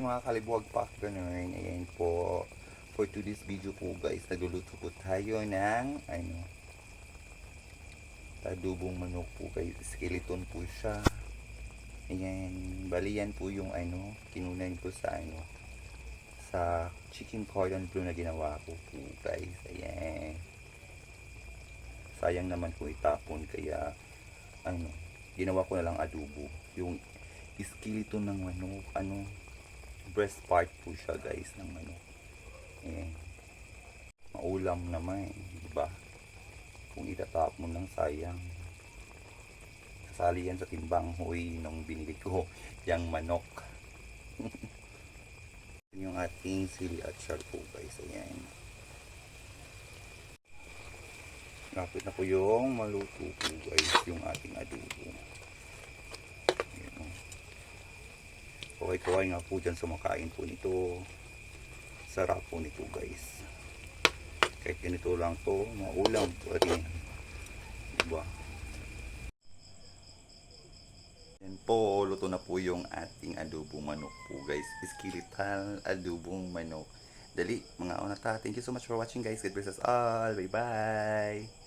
mga kalibuwag pa ganun. Ayan po. For today's video po guys, nagluluto po tayo ng adobong manok po guys. Skeleton po siya. Ayan, bali yan po yung kinunan ko sa sa chicken cordon bleu na ginawa ko po guys. Ayan. Sayang naman po itapon kaya ginawa ko na lang adobo. Yung skeleton ng manok, breast part po siya guys ng manok. Ayan. Maulam naman, di ba? Kung itatap mo ng sayang. Sasali yan sa timbang huy nung binili ko yung manok. Yung ating sili at char po guys. Ayan. Lapit na po yung maluto po guys yung ating adobo. Ayan. Kaway-kaway nga po dyan sa makain po nito. Sarap po nito guys. Kahit ganito lang to, maulam po rin. Diba? Yan po, luto na po yung ating adobong manok po guys. Skeletal adobong manok. Dali, mga onata. Thank you so much for watching guys. God bless us all. Bye bye.